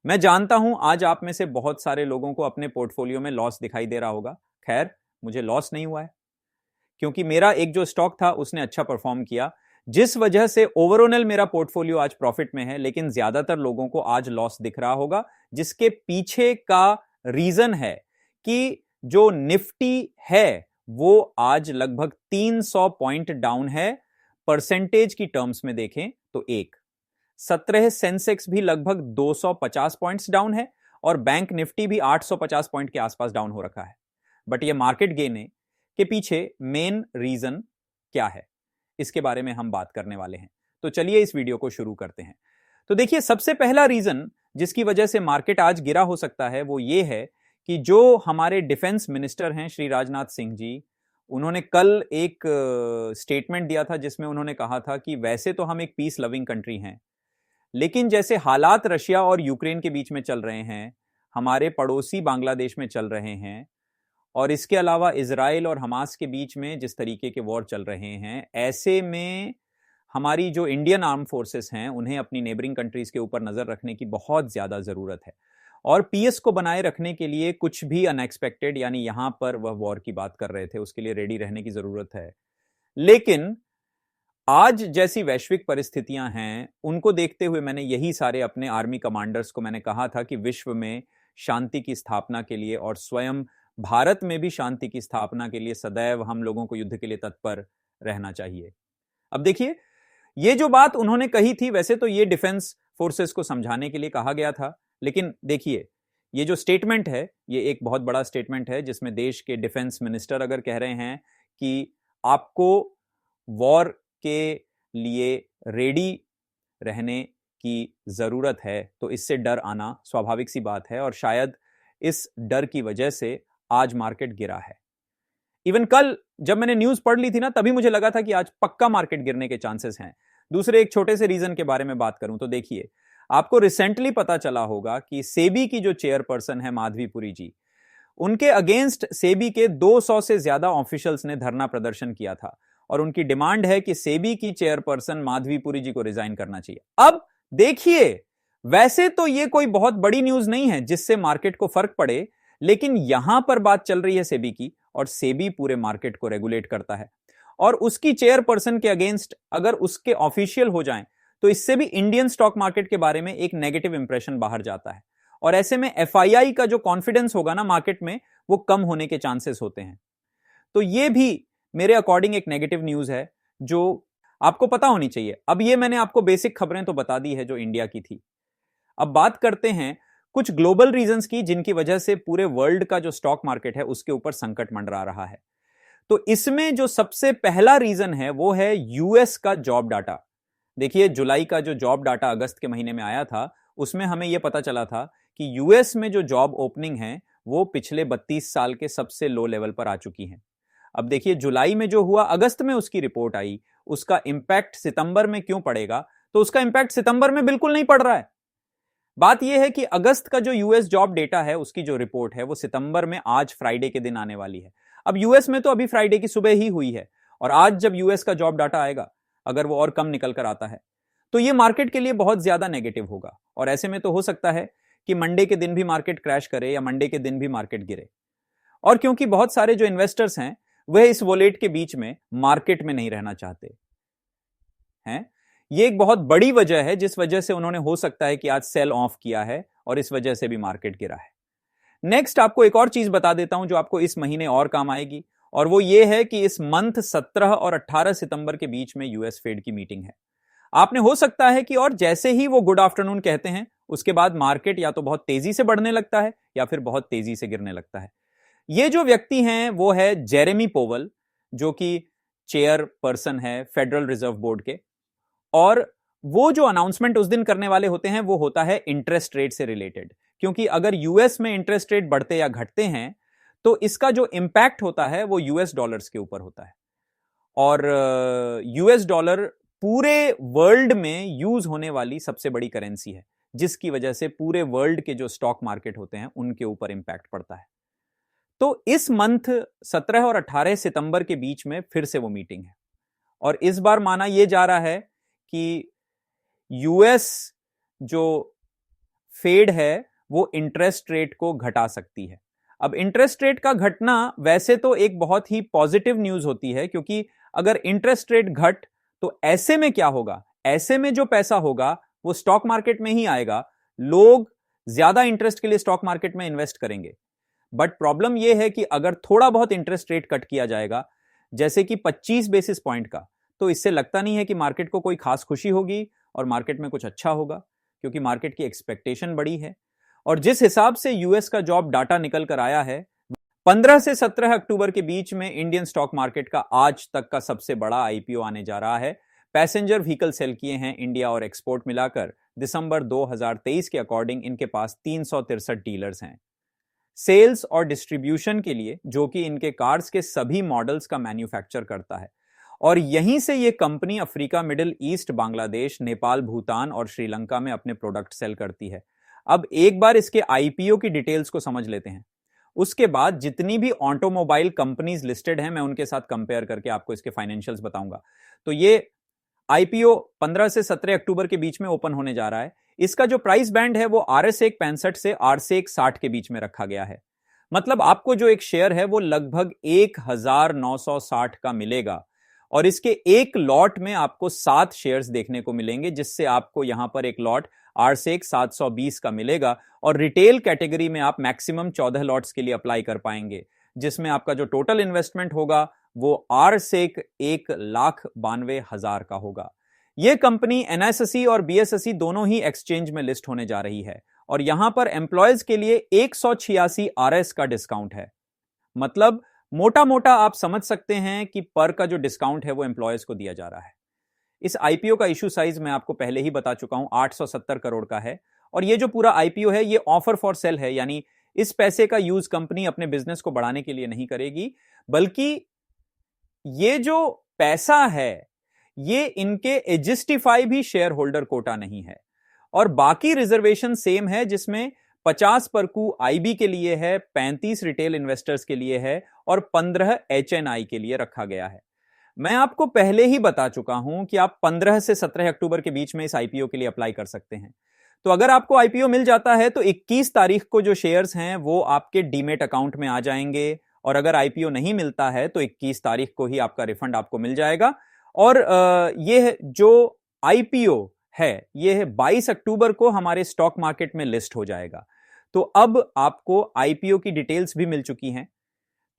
मैं जानता हूं आज आप में से बहुत सारे लोगों को अपने पोर्टफोलियो में लॉस दिखाई दे रहा होगा। खैर, मुझे लॉस नहीं हुआ है क्योंकि मेरा एक जो स्टॉक था उसने अच्छा परफॉर्म किया, जिस वजह से ओवरऑल मेरा पोर्टफोलियो आज प्रॉफिट में है। लेकिन ज्यादातर लोगों को आज लॉस दिख रहा होगा, जिसके पीछे का रीजन है कि जो निफ्टी है वो आज लगभग 300 पॉइंट डाउन है। परसेंटेज की टर्म्स में देखें तो 17 सेंसेक्स भी लगभग 250 पॉइंट्स डाउन है और बैंक निफ्टी भी 850 पॉइंट के आसपास डाउन हो रखा है। बट ये मार्केट गेन के पीछे मेन रीजन क्या है, इसके बारे में हम बात करने वाले हैं। तो चलिए इस वीडियो को शुरू करते हैं। तो देखिए, सबसे पहला रीजन जिसकी वजह से मार्केट आज गिरा हो सकता है वो ये है कि जो हमारे डिफेंस मिनिस्टर हैं श्री राजनाथ सिंह जी, उन्होंने कल एक स्टेटमेंट दिया था जिसमें उन्होंने कहा था कि वैसे तो हम एक पीस लविंग कंट्री हैं, लेकिन जैसे हालात रशिया और यूक्रेन के बीच में चल रहे हैं, हमारे पड़ोसी बांग्लादेश में चल रहे हैं, और इसके अलावा इजराइल और हमास के बीच में जिस तरीके के वॉर चल रहे हैं, ऐसे में हमारी जो इंडियन आर्म फोर्सेस हैं उन्हें अपनी नेबरिंग कंट्रीज के ऊपर नजर रखने की बहुत ज्यादा जरूरत है। और पीएस को बनाए रखने के लिए कुछ भी अनएक्सपेक्टेड, यानी यहां पर वह वॉर की बात कर रहे थे, उसके लिए रेडी रहने की जरूरत है। लेकिन आज जैसी वैश्विक परिस्थितियां हैं उनको देखते हुए मैंने यही सारे अपने आर्मी कमांडर्स को मैंने कहा था कि विश्व में शांति की स्थापना के लिए और स्वयं भारत में भी शांति की स्थापना के लिए सदैव हम लोगों को युद्ध के लिए तत्पर रहना चाहिए। अब देखिए, ये जो बात उन्होंने कही थी, वैसे तो ये डिफेंस फोर्सेस को समझाने के लिए कहा गया था, लेकिन देखिए ये जो स्टेटमेंट है ये एक बहुत बड़ा स्टेटमेंट है जिसमें देश के डिफेंस मिनिस्टर अगर कह रहे हैं कि आपको वॉर के लिए रेडी रहने की जरूरत है, तो इससे डर आना स्वाभाविक सी बात है और शायद इस डर की वजह से आज मार्केट गिरा है। इवन कल जब मैंने न्यूज पढ़ ली थी ना, तभी मुझे लगा था कि आज पक्का मार्केट गिरने के चांसेस हैं। दूसरे एक छोटे से रीजन के बारे में बात करूं तो देखिए, आपको रिसेंटली पता चला होगा कि सेबी की जो चेयरपर्सन है माधवीपुरी जी, उनके अगेंस्ट सेबी के 200 से ज्यादा ऑफिशियल्स ने धरना प्रदर्शन किया था और उनकी डिमांड है कि सेबी की चेयरपर्सन माधवीपुरी जी को रिजाइन करना चाहिए। अब देखिए, वैसे तो ये कोई बहुत बड़ी न्यूज नहीं है जिससे मार्केट को फर्क पड़े, लेकिन यहां पर बात चल रही है सेबी की, और सेबी पूरे मार्केट को रेगुलेट करता है, और उसकी चेयरपर्सन के अगेंस्ट अगर उसके ऑफिशियल हो जाएं तो इससे भी इंडियन स्टॉक मार्केट के बारे में एक नेगेटिव इंप्रेशन बाहर जाता है, और ऐसे में एफआईआई का जो कॉन्फिडेंस होगा ना मार्केट में, वो कम होने के चांसेस होते हैं। तो ये भी मेरे अकॉर्डिंग एक नेगेटिव न्यूज है जो आपको पता होनी चाहिए। अब ये मैंने आपको बेसिक खबरें तो बता दी है जो इंडिया की थी। अब बात करते हैं कुछ ग्लोबल रीजंस की जिनकी वजह से पूरे वर्ल्ड का जो स्टॉक मार्केट है उसके ऊपर संकट मंडरा रहा है। तो इसमें जो सबसे पहला रीजन है वो है यूएस का जॉब डाटा। देखिए, जुलाई का जो जॉब डाटा अगस्त के महीने में आया था, उसमें हमें यह पता चला था कि यूएस में जो जॉब ओपनिंग है वो पिछले 32 साल के सबसे लो लेवल पर आ चुकी है। अब देखिए, जुलाई में जो हुआ, अगस्त में उसकी रिपोर्ट आई, उसका इंपैक्ट सितंबर में क्यों पड़ेगा? तो उसका इंपैक्ट सितंबर में बिल्कुल नहीं पड़ रहा है। बात यह है कि अगस्त का जो यूएस जॉब डेटा है उसकी जो रिपोर्ट है वो सितंबर में आज फ्राइडे के दिन आने वाली है। अब यूएस में तो अभी फ्राइडे की सुबह ही हुई है, और आज जब यूएस का जॉब डाटा आएगा, अगर वो और कम निकल कर आता है तो ये मार्केट के लिए बहुत ज्यादा नेगेटिव होगा, और ऐसे में तो हो सकता है कि मंडे के दिन भी मार्केट क्रैश करे या मंडे के दिन भी मार्केट गिरे। और क्योंकि बहुत सारे जो इन्वेस्टर्स हैं वह इस वॉलेट के बीच में मार्केट में नहीं रहना चाहते हैं, ये एक बहुत बड़ी वजह है जिस वजह से उन्होंने हो सकता है कि आज सेल ऑफ किया है और इस वजह से भी मार्केट गिरा है। नेक्स्ट आपको एक और चीज बता देता हूं जो आपको इस महीने और काम आएगी, और वो ये है कि इस मंथ 17 और 18 सितंबर के बीच में यूएस फेड की मीटिंग है। आपने हो सकता है कि और जैसे ही वो गुड आफ्टरनून कहते हैं उसके बाद मार्केट या तो बहुत तेजी से बढ़ने लगता है या फिर बहुत तेजी से गिरने लगता है। ये जो व्यक्ति हैं वो है जेरेमी पोवल, जो कि चेयर पर्सन है फेडरल रिजर्व बोर्ड के, और वो जो अनाउंसमेंट उस दिन करने वाले होते हैं वो होता है इंटरेस्ट रेट से रिलेटेड, क्योंकि अगर यूएस में इंटरेस्ट रेट बढ़ते या घटते हैं तो इसका जो इंपैक्ट होता है वो यूएस डॉलर्स के ऊपर होता है, और यूएस डॉलर पूरे वर्ल्ड में यूज होने वाली सबसे बड़ी करेंसी है, जिसकी वजह से पूरे वर्ल्ड के जो स्टॉक मार्केट होते हैं उनके ऊपर इंपैक्ट पड़ता है। तो इस मंथ 17 और 18 सितंबर के बीच में फिर से वो मीटिंग है, और इस बार माना यह जा रहा है कि यूएस जो फेड है वो इंटरेस्ट रेट को घटा सकती है। अब इंटरेस्ट रेट का घटना वैसे तो एक बहुत ही पॉजिटिव न्यूज होती है, क्योंकि अगर इंटरेस्ट रेट घट तो ऐसे में क्या होगा, ऐसे में जो पैसा होगा वो स्टॉक मार्केट में ही आएगा, लोग ज्यादा इंटरेस्ट के लिए स्टॉक मार्केट में इन्वेस्ट करेंगे। बट प्रॉब्लम यह है कि अगर थोड़ा बहुत इंटरेस्ट रेट कट किया जाएगा, जैसे कि 25 बेसिस पॉइंट का, तो इससे लगता नहीं है कि मार्केट को कोई खास खुशी होगी और मार्केट में कुछ अच्छा होगा, क्योंकि मार्केट की एक्सपेक्टेशन बड़ी है। और जिस हिसाब से यूएस का जॉब डाटा निकल कर आया है, 15 से 17 अक्टूबर के बीच में इंडियन स्टॉक मार्केट का आज तक का सबसे बड़ा आईपीओ आने जा रहा है। पैसेंजर व्हीकल सेल किए हैं इंडिया और एक्सपोर्ट मिलाकर दिसंबर 2023 के अकॉर्डिंग इनके पास 363 डीलर्स हैं। सेल्स और डिस्ट्रीब्यूशन के लिए, जो कि इनके कार्स के सभी मॉडल्स का मैन्युफैक्चर करता है, और यहीं से ये company Africa, middle east, Bangladesh, Nepal, Bhutan और श्रीलंका में अपने प्रोडक्ट सेल करती है। अब एक बार इसके आईपीओ की डिटेल्स को समझ लेते हैं, उसके बाद जितनी भी ऑटोमोबाइल कंपनीज लिस्टेड हैं मैं उनके साथ कंपेयर करके आपको इसके फाइनेंशियल्स बताऊंगा। तो ये आईपीओ 15 से 17 अक्टूबर के बीच में ओपन होने जा रहा है। इसका जो प्राइस बैंड है वो RS1 65 से RS1 60 के बीच में रखा गया है। मतलब आपको जो एक शेयर है वो लगभग 1960 का मिलेगा, और इसके एक लॉट में आपको 7 शेयर्स देखने को मिलेंगे, जिससे आपको यहां पर एक लॉट RS1 720 का मिलेगा, और रिटेल कैटेगरी में आप मैक्सिमम 14 लॉट्स के लिए अप्लाई कर पाएंगे, जिसमें आपका जो टोटल इन्वेस्टमेंट होगा वो RS1 1,92,000 का होगा। यह कंपनी NSE और BSE दोनों ही एक्सचेंज में लिस्ट होने जा रही है, और यहां पर एम्प्लॉयज के लिए 186 RS का डिस्काउंट है। मतलब मोटा मोटा आप समझ सकते हैं कि पर का जो डिस्काउंट है वो एम्प्लॉयज को दिया जा रहा है। इस आईपीओ का इशू साइज मैं आपको पहले ही बता चुका हूं, 870 करोड़ का है, और ये जो पूरा आईपीओ है ये ऑफर फॉर सेल है, यानी इस पैसे का यूज कंपनी अपने बिजनेस को बढ़ाने के लिए नहीं करेगी, बल्कि ये जो पैसा है ये इनके एजिस्टिफाई भी शेयर होल्डर कोटा नहीं है, और बाकी रिजर्वेशन सेम है, जिसमें 50 परकू आईबी के लिए है, 35 रिटेल इन्वेस्टर्स के लिए है और 15 HNI के लिए रखा गया है। मैं आपको पहले ही बता चुका हूं कि आप 15 से 17 अक्टूबर के बीच में इस आईपीओ के लिए अप्लाई कर सकते हैं। तो अगर आपको आईपीओ मिल जाता है तो 21 तारीख को जो शेयर्स हैं वो आपके डीमेट अकाउंट में आ जाएंगे, और अगर आईपीओ नहीं मिलता है तो 21 तारीख को ही आपका रिफंड आपको मिल जाएगा। और यह जो आईपीओ है यह 22 अक्टूबर को हमारे स्टॉक मार्केट में लिस्ट हो जाएगा। तो अब आपको आईपीओ की डिटेल्स भी मिल चुकी हैं।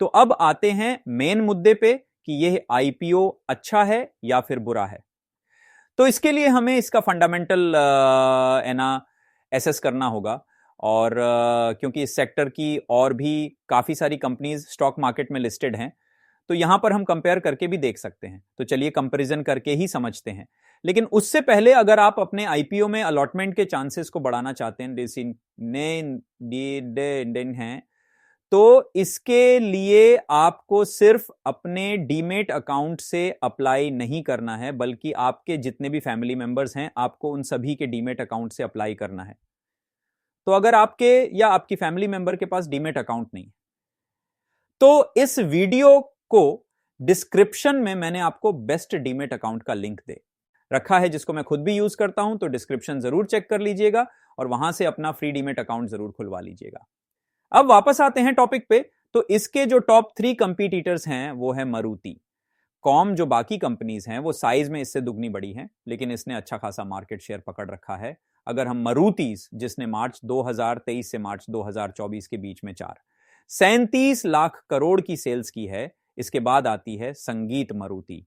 तो अब आते हैं मेन मुद्दे पे कि यह आईपीओ अच्छा है या फिर बुरा है। तो इसके लिए हमें इसका फंडामेंटल एसेस करना होगा, और क्योंकि इस सेक्टर की और भी काफी सारी कंपनीज स्टॉक मार्केट में लिस्टेड हैं, तो यहां पर हम कंपेयर करके भी देख सकते हैं। तो चलिए कंपैरिजन करके ही समझते हैं। लेकिन उससे पहले अगर आप अपने आईपीओ में अलॉटमेंट के चांसेस को बढ़ाना चाहते हैं तो इसके लिए आपको सिर्फ अपने डीमेट अकाउंट से अप्लाई नहीं करना है, बल्कि आपके जितने भी फैमिली मेंबर्स हैं आपको उन सभी के डीमेट अकाउंट से अप्लाई करना है। तो अगर आपके या आपकी फैमिली मेंबर के पास डीमेट अकाउंट नहीं, तो इस वीडियो को डिस्क्रिप्शन में मैंने आपको बेस्ट डीमेट अकाउंट का लिंक दे रखा है, जिसको मैं खुद भी यूज करता हूं। तो डिस्क्रिप्शन जरूर चेक कर लीजिएगा और वहां से अपना फ्री डीमेट अकाउंट जरूर खुलवा लीजिएगा। अब वापस आते हैं टॉपिक पे। तो इसके जो टॉप 3 कंपीटिटर्स हैं वो है मारुति। कॉम जो बाकी कंपनीज हैं वो साइज में इससे दुगनी बड़ी हैं, लेकिन इसने अच्छा खासा मार्केट शेयर पकड़ रखा है। अगर हम मारुति जिसने मार्च 2023 से मार्च 2024 के बीच में 37 लाख करोड़ की सेल्स की है, इसके बाद आती है संगीत मारुति।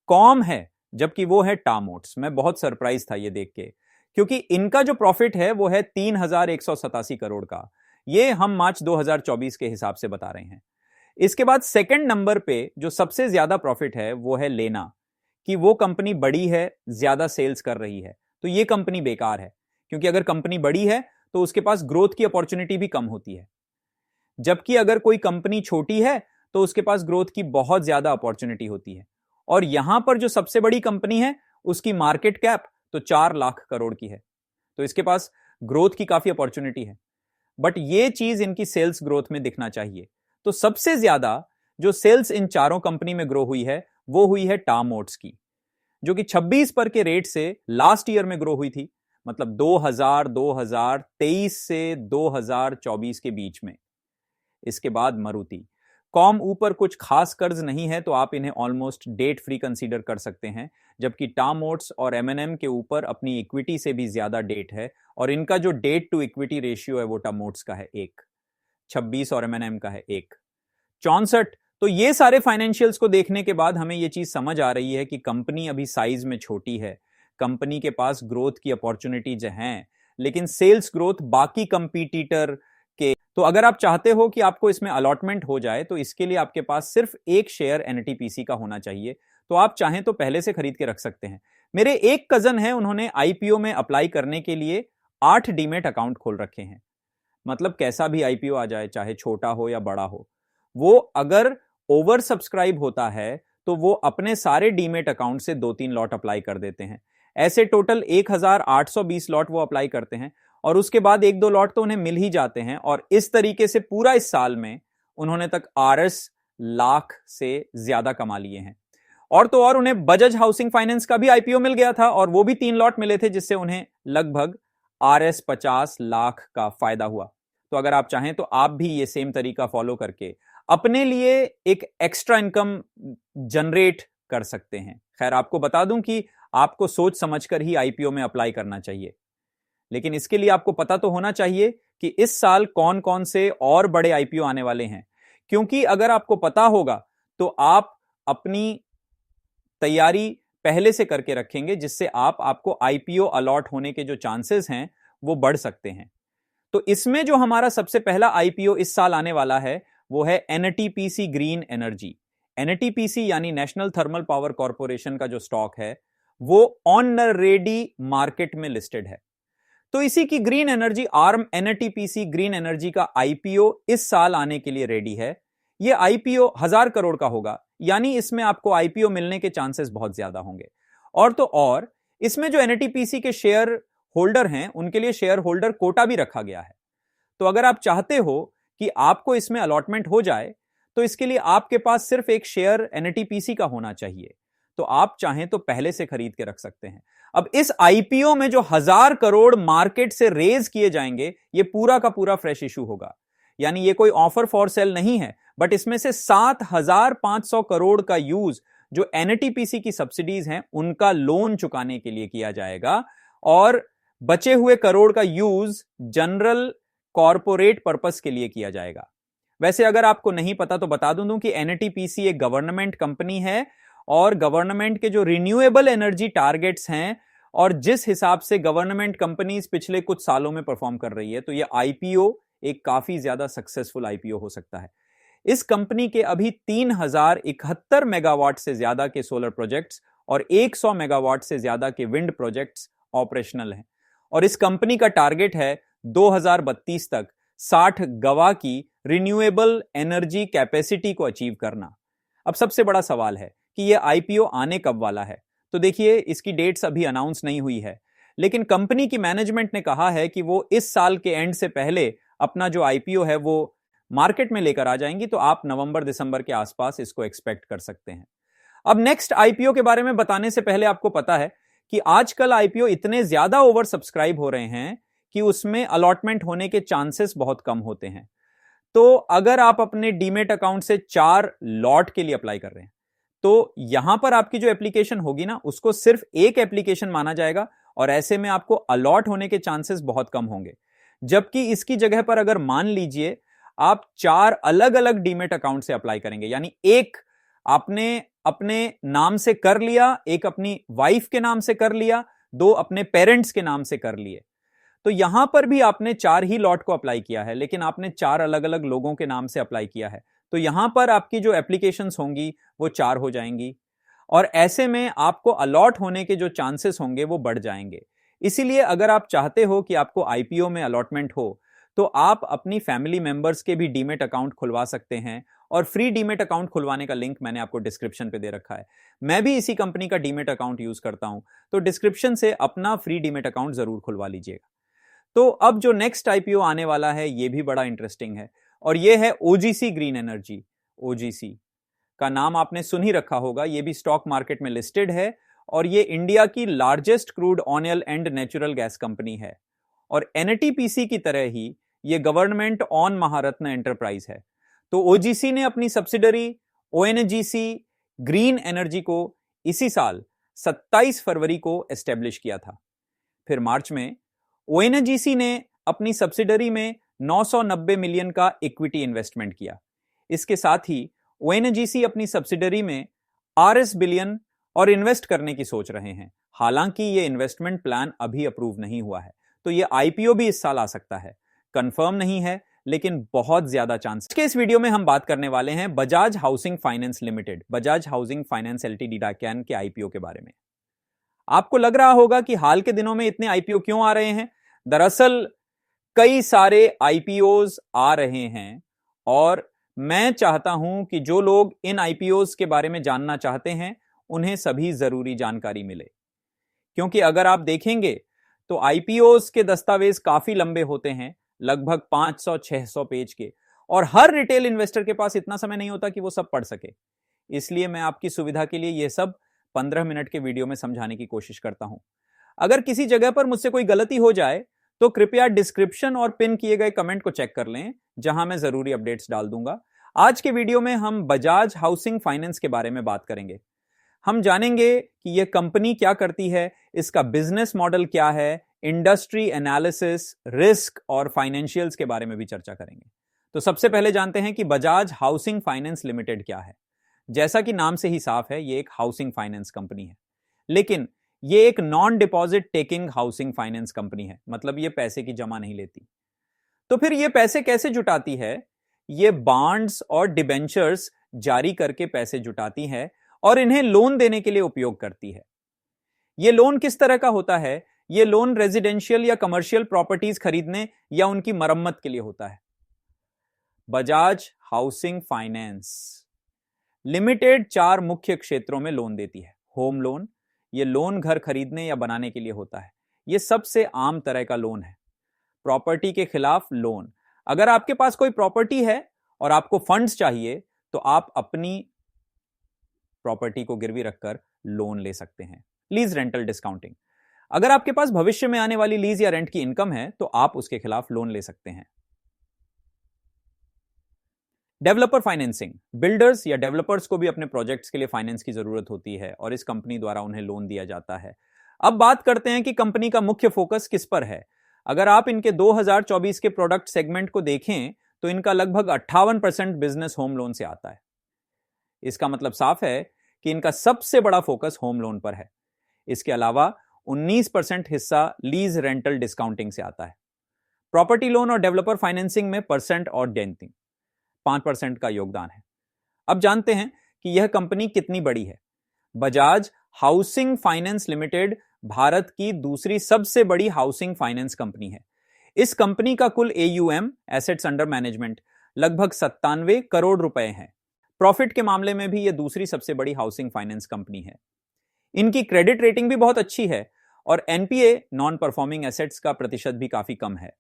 कॉम है, जबकि वो है टामोट्स। मैं बहुत सरप्राइज था ये देख के, क्योंकि इनका जो प्रॉफिट है वो है 3187 करोड़ का। ये हम मार्च 2024 के हिसाब से बता रहे हैं। इसके बाद सेकंड नंबर पे जो सबसे ज्यादा प्रॉफिट है वो है लेना, कि वो कंपनी बड़ी है, ज्यादा सेल्स कर रही है। तो ये कंपनी बेकार है, क्योंकि अगर कंपनी बड़ी है तो उसके पास ग्रोथ की अपॉर्चुनिटी भी कम होती है, जबकि अगर कोई कंपनी छोटी है तो उसके पास ग्रोथ की बहुत ज्यादा अपॉर्चुनिटी होती है। और यहां पर जो सबसे बड़ी कंपनी है उसकी मार्केट कैप तो 4 लाख करोड़ की है, तो इसके पास ग्रोथ की काफी अपॉर्चुनिटी है, बट ये चीज इनकी सेल्स ग्रोथ में दिखना चाहिए। तो सबसे ज्यादा जो सेल्स इन चारों कंपनी में ग्रो हुई है वो हुई है टामोट्स की, जो कि 26 पर के रेट से लास्ट ईयर में ग्रो हुई थी। मतलब 2023 से 2024 के बीच में। इसके बाद मारुति। कॉम ऊपर कुछ खास कर्ज नहीं है तो आप इन्हें ऑलमोस्ट डेट फ्री कंसीडर कर सकते हैं, जबकि टाटा मोटर्स और एमएनएम के ऊपर अपनी इक्विटी से भी ज्यादा डेट है और इनका जो डेट टू इक्विटी रेशियो है वो टाटा मोटर्स का है 1.26 और एमएनएम का है 1.64। तो ये सारे फाइनेंशियल्स को देखने के बाद हमें ये चीज समझ आ रही है कि कंपनी अभी साइज में छोटी है, कंपनी के पास ग्रोथ की अपॉर्चुनिटीज हैं, लेकिन सेल्स ग्रोथ बाकी कंपीटिटर के। तो अगर आप चाहते हो कि आपको इसमें अलॉटमेंट हो जाए तो इसके लिए आपके पास सिर्फ एक शेयर एनटीपीसी का होना चाहिए। तो आप चाहें तो पहले से खरीद के रख सकते हैं। मेरे एक कजन है, उन्होंने आईपीओ में अप्लाई करने के लिए 8 डीमेट अकाउंट खोल रखे हैं। मतलब कैसा भी आईपीओ आ जाए, चाहे छोटा हो या बड़ा हो, वो अगर ओवर सब्सक्राइब होता है तो वो अपने सारे डीमेट अकाउंट से 2-3 लॉट अप्लाई कर देते हैं। ऐसे टोटल 1820 लॉट वो अप्लाई करते हैं और उसके बाद 1-2 लॉट तो उन्हें मिल ही जाते हैं। और इस तरीके से पूरा इस साल में उन्होंने तक RS लाख से ज्यादा कमा लिए हैं। और तो और उन्हें बजाज हाउसिंग फाइनेंस का भी आईपीओ मिल गया था और वो भी 3 लॉट मिले थे, जिससे उन्हें लगभग RS 50 लाख का फायदा हुआ। तो अगर आप चाहें तो आप भी ये सेम तरीका फॉलो करके अपने लिए एक एक्स्ट्रा इनकम जनरेट कर सकते हैं। खैर, आपको बता दूं कि आपको सोच समझकर ही आईपीओ में अप्लाई करना चाहिए, लेकिन इसके लिए आपको पता तो होना चाहिए कि इस साल कौन कौन से और बड़े आईपीओ आने वाले हैं। क्योंकि अगर आपको पता होगा तो आप अपनी तैयारी पहले से करके रखेंगे, जिससे आपको आईपीओ अलॉट होने के जो चांसेस हैं वो बढ़ सकते हैं। तो इसमें जो हमारा सबसे पहला आईपीओ इस साल आने वाला है वो है एनटीपीसी ग्रीन एनर्जी। एनटीपीसी यानी नेशनल थर्मल पावर कॉर्पोरेशन का जो स्टॉक है वो ऑन रेडी मार्केट में लिस्टेड है। तो इसी की green energy arm NTPC green energy का आईपीओ इस साल आने के लिए रेडी है। यह आईपीओ 1000 करोड़ का होगा, यानी इसमें आपको आईपीओ मिलने के चांसेस बहुत ज्यादा होंगे। और तो और इसमें जो एनटीपीसी के शेयर होल्डर हैं उनके लिए शेयर होल्डर कोटा भी रखा गया है। तो अगर आप चाहते हो कि आपको इसमें अलॉटमेंट हो जाए तो इसके लिए आपके पास सिर्फ एक शेयर एनटीपीसी का होना चाहिए। तो आप चाहें तो पहले से खरीद के रख सकते हैं। अब इस आईपीओ में जो 1000 करोड़ मार्केट से रेज किए जाएंगे, यह पूरा का पूरा फ्रेश इशू होगा, यानी यह कोई ऑफर फॉर सेल नहीं है, बट इसमें से 7500 करोड़ का यूज जो एनटीपीसी की सब्सिडीज हैं उनका लोन चुकाने के लिए किया जाएगा और बचे हुए करोड़ का यूज जनरल कॉर्पोरेट पर्पस के लिए किया जाएगा। वैसे अगर आपको नहीं पता तो बता दूं कि एनटीपीसी एक गवर्नमेंट कंपनी है और गवर्नमेंट के जो रिन्यूएबल एनर्जी टारगेट्स हैं और जिस हिसाब से गवर्नमेंट कंपनीज पिछले कुछ सालों में परफॉर्म कर रही है, तो यह आईपीओ एक काफी ज्यादा सक्सेसफुल आईपीओ हो सकता है। इस कंपनी के अभी 3071 मेगावाट से ज्यादा के सोलर प्रोजेक्ट्स और 100 मेगावाट से ज्यादा के विंड प्रोजेक्ट्स ऑपरेशनल हैं और इस कंपनी का टारगेट है 2032 तक 60 गवा की रिन्यूएबल एनर्जी कैपेसिटी को अचीव करना। अब सबसे बड़ा सवाल है कि यह आईपीओ आने कब वाला है। तो देखिए, इसकी डेट्स अभी अनाउंस नहीं हुई है, लेकिन कंपनी की मैनेजमेंट ने कहा है कि वो इस साल के एंड से पहले अपना जो आईपीओ है वो मार्केट में लेकर आ जाएंगी। तो आप नवंबर दिसंबर के आसपास इसको एक्सपेक्ट कर सकते हैं। अब नेक्स्ट आईपीओ के बारे में बताने से पहले आपको पता है कि आजकल आईपीओ इतने ज्यादा ओवर सब्सक्राइब हो रहे हैं कि उसमें अलॉटमेंट होने के चांसेस बहुत कम होते हैं। तो अगर आप अपने डीमेट अकाउंट से 4 लॉट के लिए अप्लाई कर रहे हैं तो यहां पर आपकी जो एप्लीकेशन होगी ना, उसको सिर्फ एक एप्लीकेशन माना जाएगा और ऐसे में आपको अलॉट होने के चांसेस बहुत कम होंगे। जबकि इसकी जगह पर अगर मान लीजिए आप 4 अलग अलग डीमेट अकाउंट से अप्लाई करेंगे, यानी एक आपने अपने नाम से कर लिया, एक अपनी वाइफ के नाम से कर लिया, 2 अपने पेरेंट्स के नाम से कर लिए, तो यहां पर भी आपने 4 ही लॉट को अप्लाई किया है, लेकिन आपने 4 अलग अलग लोगों के नाम से अप्लाई किया है। तो यहां पर आपकी जो एप्लीकेशंस होंगी वो 4 हो जाएंगी और ऐसे में आपको अलॉट होने के जो चांसेस होंगे वो बढ़ जाएंगे। इसीलिए अगर आप चाहते हो कि आपको आईपीओ में अलॉटमेंट हो तो आप अपनी फैमिली मेंबर्स के भी डीमेट अकाउंट खुलवा सकते हैं और फ्री डीमेट अकाउंट खुलवाने का लिंक मैंने आपको डिस्क्रिप्शन पे दे रखा है। मैं भी इसी कंपनी का डीमेट अकाउंट यूज करता हूं, तो डिस्क्रिप्शन से अपना फ्री डीमेट अकाउंट जरूर खुलवा लीजिएगा। तो अब जो नेक्स्ट आईपीओ आने वाला है ये भी बड़ा इंटरेस्टिंग है और ये है ओजीसी ग्रीन एनर्जी। ओजीसी का नाम आपने सुन ही रखा होगा, ये भी स्टॉक मार्केट में लिस्टेड है और ये इंडिया की largest crude oil and natural gas company है। और एनटीपीसी की तरह ही ये गवर्नमेंट ऑन महारत्न एंटरप्राइज है। तो ओजीसी ने अपनी सब्सिडरी ओएनजीसी ग्रीन एनर्जी को इसी साल 27 फरवरी को एस्टेब्लिश किया था। फिर मार्च में ओएनजीसी ने अपनी सब्सिडरी में 990 मिलियन का इक्विटी इन्वेस्टमेंट किया। इसके साथ ही ओएनजीसी अपनी सब्सिडरी में आरएस बिलियन और इन्वेस्ट करने की सोच रहे हैं। हालांकि यह इन्वेस्टमेंट प्लान अभी अप्रूव नहीं हुआ है, तो यह आईपीओ भी इस साल आ सकता है। कंफर्म नहीं है, लेकिन बहुत ज्यादा चांस। के इस वीडियो में हम बात करने वाले हैं Bajaj housing finance limited, Bajaj housing finance LTD डाकैन के आईपीओ के बारे में। आपको लग रहा होगा कि हाल के दिनों में इतने आईपीओ क्यों आ रहे हैं। दरअसल कई सारे आईपीओज आ रहे हैं और मैं चाहता हूं कि जो लोग इन आईपीओज के बारे में जानना चाहते हैं उन्हें सभी जरूरी जानकारी मिले, क्योंकि अगर आप देखेंगे तो आईपीओज के दस्तावेज काफी लंबे होते हैं, लगभग 500-600 पेज के, और हर रिटेल इन्वेस्टर के पास इतना समय नहीं होता कि वो सब पढ़ सके। इसलिए मैं आपकी सुविधा के लिए ये सब 15 मिनट के वीडियो में समझाने की कोशिश करता हूं। अगर किसी जगह पर मुझसे कोई गलती हो जाए तो कृपया डिस्क्रिप्शन और पिन किए गए कमेंट को चेक कर लें, जहां मैं जरूरी अपडेट्स डाल दूंगा। आज के वीडियो में हम बजाज हाउसिंग फाइनेंस के बारे में बात करेंगे। हम जानेंगे कि यह कंपनी क्या करती है, इसका बिजनेस मॉडल क्या है, इंडस्ट्री एनालिसिस, रिस्क और फाइनेंशियल्स के बारे में भी चर्चा करेंगे। तो सबसे पहले जानते हैं कि बजाज हाउसिंग फाइनेंस लिमिटेड क्या है। जैसा कि नाम से ही साफ है, यह एक हाउसिंग फाइनेंस कंपनी है, लेकिन यह एक non deposit taking housing finance company है, मतलब यह पैसे की जमा नहीं लेती। तो फिर यह पैसे कैसे जुटाती है? यह बॉन्ड्स और डिबेंचर्स जारी करके पैसे जुटाती है और इन्हें लोन देने के लिए उपयोग करती है। यह लोन किस तरह का होता है? यह लोन रेजिडेंशियल या कमर्शियल प्रॉपर्टीज खरीदने या उनकी मरम्मत के लिए होता है। बजाज हाउसिंग फाइनेंस लिमिटेड 4 मुख्य क्षेत्रों में लोन देती है। होम लोन, यह लोन घर खरीदने या बनाने के लिए होता है, यह सबसे आम तरह का लोन है। प्रॉपर्टी के खिलाफ लोन, अगर आपके पास कोई प्रॉपर्टी है और आपको फंड्स चाहिए तो आप अपनी प्रॉपर्टी को गिरवी रखकर लोन ले सकते हैं। लीज रेंटल डिस्काउंटिंग, अगर आपके पास भविष्य में आने वाली लीज या रेंट की इनकम है तो आप उसके खिलाफ लोन ले सकते हैं। डेवलपर फाइनेंसिंग, बिल्डर्स या डेवलपर्स को भी अपने प्रोजेक्ट्स के लिए फाइनेंस की जरूरत होती है और इस कंपनी द्वारा उन्हें लोन दिया जाता है। अब बात करते हैं कि कंपनी का मुख्य फोकस किस पर है। अगर आप इनके 2024 के प्रोडक्ट सेगमेंट को देखें तो इनका लगभग 58% बिजनेस होम लोन से आता है। इसका मतलब साफ है कि इनका सबसे बड़ा फोकस होम लोन पर है। इसके अलावा 19% हिस्सा लीज रेंटल डिस्काउंटिंग से आता है। प्रॉपर्टी लोन और डेवलपर फाइनेंसिंग में परसेंट और डेंटिंग 5% का योगदान है। अब जानते हैं कि यह कंपनी कितनी बड़ी है। Bajaj housing finance limited Bharat की दूसरी सबसे बड़ी हाउसिंग फाइनेंस कंपनी है। इस कंपनी का कुल AUM, एसेट्स अंडर मैनेजमेंट, लगभग 97 करोड़ रुपए है। प्रॉफिट के मामले में भी यह दूसरी सबसे बड़ी हाउसिंग फाइनेंस कंपनी है। इनकी क्रेडिट रेटिंग भी बहुत अच्छी है और NPA, नॉन परफॉर्मिंग एसेट्स का प्रतिशत भी काफी कम है।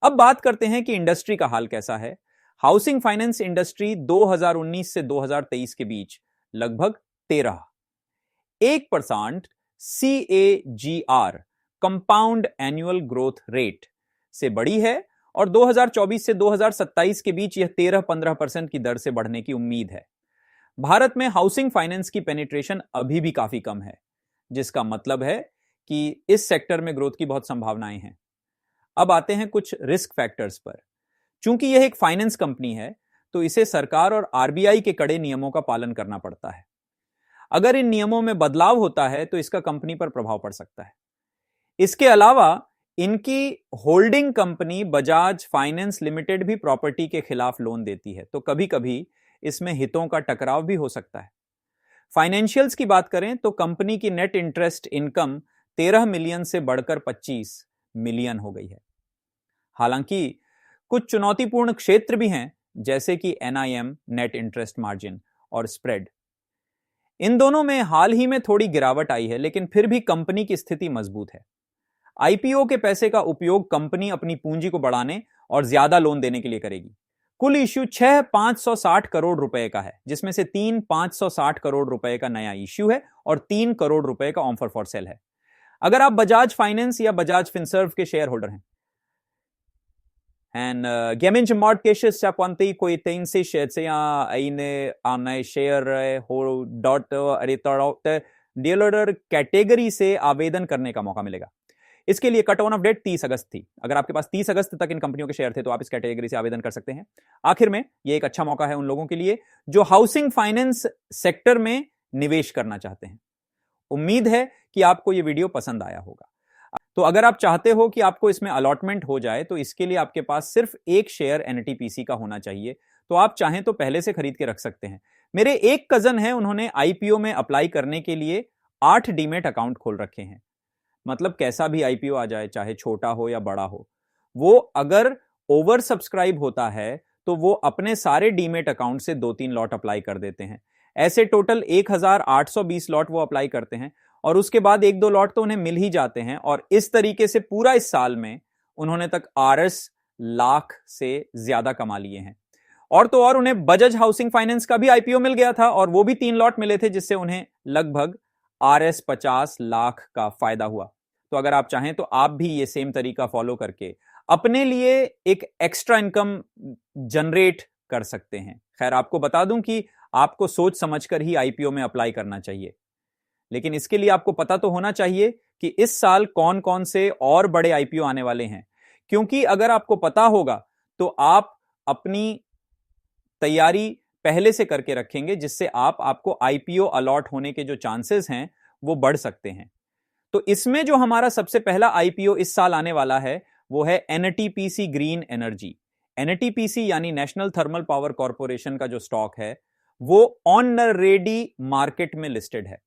अब बात करते हैं कि इंडस्ट्री का हाल कैसा है। हाउसिंग फाइनेंस इंडस्ट्री 2019 से 2023 के बीच लगभग 1% CAGR, compound annual growth rate, से बढ़ी है और 2024 से 2027 के बीच यह 13-15% की दर से बढ़ने की उम्मीद है। भारत में हाउसिंग फाइनेंस की पेनिट्रेशन अभी भी काफी कम है, जिसका मतलब है कि इस सेक्टर में ग्रोथ की बहुत संभावनाएं हैं। अब आते हैं कुछ रिस्क फैक्टर्स पर। चूंकि यह एक फाइनेंस कंपनी है तो इसे सरकार और RBI के कड़े नियमों का पालन करना पड़ता है। अगर इन नियमों में बदलाव होता है तो इसका कंपनी पर प्रभाव पड़ सकता है। इसके अलावा इनकी holding company Bajaj finance limited भी प्रॉपर्टी के खिलाफ लोन देती है, तो कभी कभी इसमें हितों का टकराव भी हो सकता है। फाइनेंशियल्स की बात करें तो कंपनी की नेट इंटरेस्ट इनकम 13 मिलियन से बढ़कर 25 मिलियन हो गई है। हालांकि कुछ चुनौतीपूर्ण क्षेत्र भी हैं, जैसे कि NIM, नेट इंटरेस्ट मार्जिन, और स्प्रेड। इन दोनों में हाल ही में थोड़ी गिरावट आई है, लेकिन फिर भी कंपनी की स्थिति मजबूत है। IPO के पैसे का उपयोग कंपनी अपनी पूंजी को बढ़ाने और ज्यादा लोन देने के लिए करेगी। कुल इश्यू 560 करोड़ रुपए का है, जिसमें से 560 करोड़ रुपए का नया इश्यू है और 3 करोड़ रुपए का ऑफर फॉर सेल है। अगर आप बजाज फाइनेंस या बजाज फिनसर्व के शेयर होल्डर हैं and gemensamt quanti coitensi shedseya eine ane share हो डॉट अरे डीलर कैटेगरी से आवेदन करने का मौका मिलेगा। इसके लिए कट ऑन ऑफ डेट 30 अगस्त थी। अगर आपके पास 30 अगस्त तक इन कंपनियों के शेयर थे तो आप इस कैटेगरी से आवेदन कर सकते हैं। आखिर में यह एक अच्छा मौका है उन लोगों के लिए जो हाउसिंग फाइनेंस सेक्टर में निवेश करना चाहते हैं। उम्मीद है कि आपको यह वीडियो पसंद आया होगा। तो अगर आप चाहते हो कि आपको इसमें अलॉटमेंट हो जाए तो इसके लिए आपके पास सिर्फ एक शेयर एनटीपीसी का होना चाहिए। तो आप चाहें तो पहले से खरीद के रख सकते हैं। मेरे एक कजन है, उन्होंने आईपीओ में अप्लाई करने के लिए 8 डीमेट अकाउंट खोल रखे हैं। मतलब कैसा भी आईपीओ आ जाए, चाहे छोटा हो या बड़ा हो, वो अगर ओवर सब्सक्राइब होता है तो वो अपने सारे डीमेट अकाउंट से 2-3 लॉट अप्लाई कर देते हैं। ऐसे टोटल 1820 लॉट वो अप्लाई करते हैं और उसके बाद 1-2 लॉट तो उन्हें मिल ही जाते हैं। और इस तरीके से पूरा इस साल में उन्होंने तक आरएस लाख से ज्यादा कमा लिए हैं। और तो और उन्हें बजाज हाउसिंग फाइनेंस का भी आईपीओ मिल गया था और वो भी 3 लॉट मिले थे, जिससे उन्हें लगभग आरएस 50 लाख का फायदा हुआ। तो अगर आप चाहें तो आप भी ये सेम तरीका फॉलो करके अपने लिए एक एक्स्ट्रा इनकम जनरेट कर सकते हैं। खैर, आपको बता दूं कि आपको सोच समझकर ही आईपीओ में अप्लाई करना चाहिए, लेकिन इसके लिए आपको पता तो होना चाहिए कि इस साल कौन कौन से और बड़े आईपीओ आने वाले हैं। क्योंकि अगर आपको पता होगा तो आप अपनी तैयारी पहले से करके रखेंगे, जिससे आपको आईपीओ अलॉट होने के जो चांसेस हैं वो बढ़ सकते हैं। तो इसमें जो हमारा सबसे पहला आईपीओ इस साल आने वाला है वो है एनटीपीसी ग्रीन एनर्जी। एनटीपीसी यानी नेशनल थर्मल पावर कॉर्पोरेशन का जो स्टॉक है वो ऑन रेडी मार्केट में लिस्टेड है।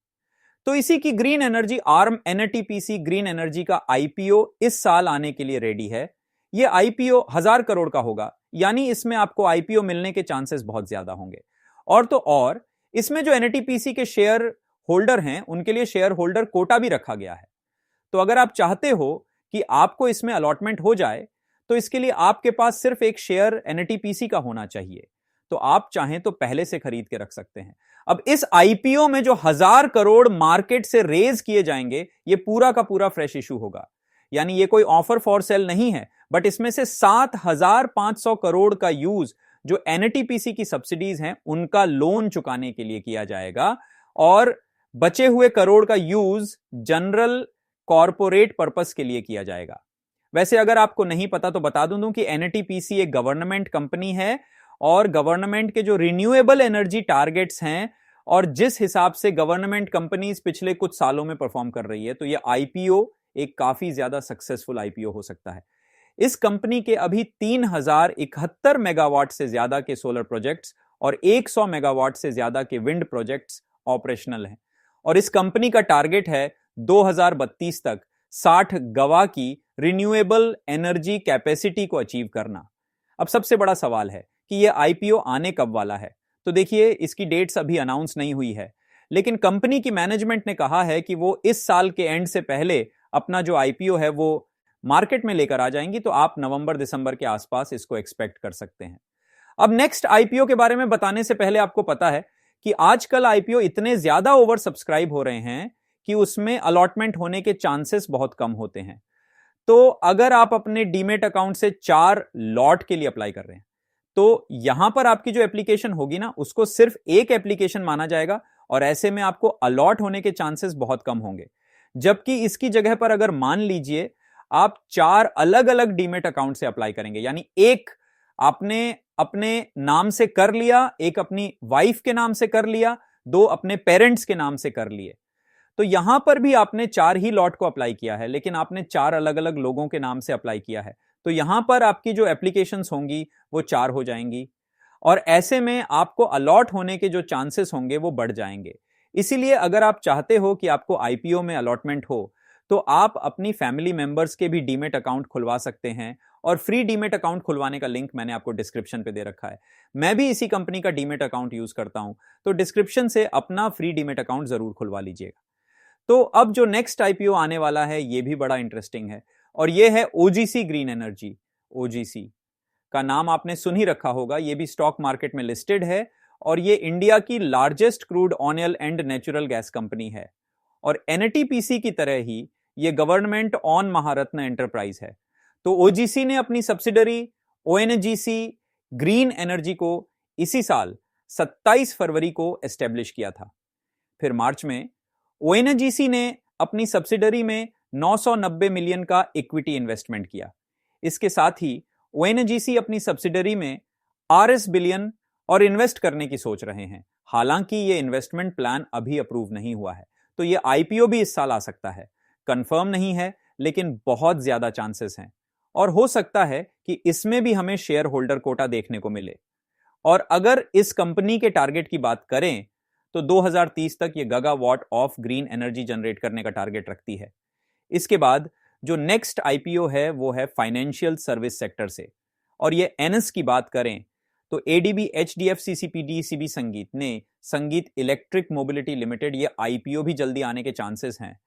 तो इसी की green energy arm NTPC green energy का आईपीओ इस साल आने के लिए रेडी है। यह आईपीओ 1000 करोड़ का होगा, यानी इसमें आपको आईपीओ मिलने के चांसेस बहुत ज्यादा होंगे। और तो और इसमें जो एनटीपीसी के शेयर होल्डर हैं उनके लिए शेयर होल्डर कोटा भी रखा गया है। तो अगर आप चाहते हो कि आपको इसमें अलॉटमेंट हो जाए तो इसके लिए आपके पास सिर्फ एक शेयर एनटीपीसी का होना चाहिए। तो आप चाहें तो पहले से खरीद के रख सकते हैं। अब इस आईपीओ में जो 1000 करोड़ मार्केट से रेज किए जाएंगे, यह पूरा का पूरा फ्रेश इशू होगा। यानी यह कोई ऑफर फॉर सेल नहीं है, बट इसमें से 7500 करोड़ का यूज जो एनटीपीसी की सब्सिडीज हैं उनका लोन चुकाने के लिए किया जाएगा और बचे हुए करोड़ का यूज जनरल कॉर्पोरेट पर्पस के लिए किया जाएगा। वैसे अगर आपको नहीं पता तो बता दूं कि एनटीपीसी एक गवर्नमेंट कंपनी है और गवर्नमेंट के जो रिन्यूएबल एनर्जी टारगेट्स हैं और जिस हिसाब से गवर्नमेंट कंपनीज पिछले कुछ सालों में परफॉर्म कर रही है, तो यह आईपीओ एक काफी ज्यादा सक्सेसफुल आईपीओ हो सकता है। इस कंपनी के अभी 3071 मेगावाट से ज्यादा के सोलर प्रोजेक्ट्स और 100 मेगावाट से ज्यादा के विंड प्रोजेक्ट्स ऑपरेशनल हैं और इस कंपनी का टारगेट है 2032 तक 60 गवा की रिन्यूएबल एनर्जी कैपेसिटी को अचीव करना। अब सबसे बड़ा सवाल है कि यह आईपीओ आने कब वाला है। तो देखिए, इसकी डेट्स अभी अनाउंस नहीं हुई है, लेकिन कंपनी की मैनेजमेंट ने कहा है कि वो इस साल के एंड से पहले अपना जो आईपीओ है वो मार्केट में लेकर आ जाएंगी। तो आप नवंबर-दिसंबर के आसपास इसको एक्सपेक्ट कर सकते हैं। अब नेक्स्ट आईपीओ के बारे में बताने से पहले आपको पता है कि आजकल आईपीओ इतने ज्यादा ओवर सब्सक्राइब हो रहे हैं कि उसमें अलॉटमेंट होने के चांसेस बहुत कम होते हैं। तो अगर आप अपने डीमेट अकाउंट से 4 लॉट के लिए अप्लाई कर रहे हैं तो यहां पर आपकी जो एप्लीकेशन होगी ना, उसको सिर्फ एक एप्लीकेशन माना जाएगा और ऐसे में आपको अलॉट होने के चांसेस बहुत कम होंगे। जबकि इसकी जगह पर अगर मान लीजिए आप 4 अलग अलग डीमेट अकाउंट से अप्लाई करेंगे, यानी एक आपने अपने नाम से कर लिया, एक अपनी वाइफ के नाम से कर लिया, 2 अपने पेरेंट्स के नाम से कर लिए, तो यहां पर भी आपने 4 ही लॉट को अप्लाई किया है, लेकिन आपने 4 अलग अलग लोगों के नाम से अप्लाई किया है। तो यहां पर आपकी जो एप्लीकेशंस होंगी वो 4 हो जाएंगी और ऐसे में आपको अलॉट होने के जो चांसेस होंगे वो बढ़ जाएंगे। इसीलिए अगर आप चाहते हो कि आपको आईपीओ में अलॉटमेंट हो तो आप अपनी फैमिली मेंबर्स के भी डीमेट अकाउंट खुलवा सकते हैं और फ्री डीमेट अकाउंट खुलवाने का लिंक मैंने आपको डिस्क्रिप्शन पे दे रखा है। मैं भी इसी कंपनी का डीमेट अकाउंट यूज करता हूं, तो डिस्क्रिप्शन से अपना फ्री डीमेट अकाउंट जरूर खुलवा लीजिएगा। तो अब जो नेक्स्ट आईपीओ आने वाला है ये भी बड़ा इंटरेस्टिंग है और ये है ओजीसी ग्रीन एनर्जी। ओजीसी का नाम आपने सुन ही रखा होगा, ये भी स्टॉक मार्केट में लिस्टेड है और ये इंडिया की largest crude oil and natural gas company है। और एनटीपीसी की तरह ही ये गवर्नमेंट ऑन महारत्न एंटरप्राइज है। तो ओजीसी ने अपनी सब्सिडरी ओएनजीसी ग्रीन एनर्जी को इसी साल 27 फरवरी को एस्टेब्लिश किया था। फिर मार्च में ओएनजीसी ने अपनी सब्सिडरी में 990 मिलियन का इक्विटी इन्वेस्टमेंट किया। इसके साथ ही ओएनजीसी अपनी सब्सिडरी में आरएस बिलियन और इन्वेस्ट करने की सोच रहे हैं। हालांकि यह इन्वेस्टमेंट प्लान अभी अप्रूव नहीं हुआ है, तो यह आईपीओ भी इस साल आ सकता है। कंफर्म नहीं है, लेकिन बहुत ज्यादा चांसेस हैं और हो सकता है कि इसमें भी हमें शेयर होल्डर कोटा देखने को मिले। और अगर इस कंपनी के टारगेट की बात करें तो 2030 तक ये gigawatt of green energy generate करने का टारगेट रखती है। इसके बाद जो नेक्स्ट आईपीओ है वो है फाइनेंशियल सर्विस सेक्टर से, और ये एनएस की बात करें तो एडीबी एचडीएफसी सीपीडीसीबी संगीत ने संगीत इलेक्ट्रिक मोबिलिटी लिमिटेड, ये आईपीओ भी जल्दी आने के चांसेस हैं।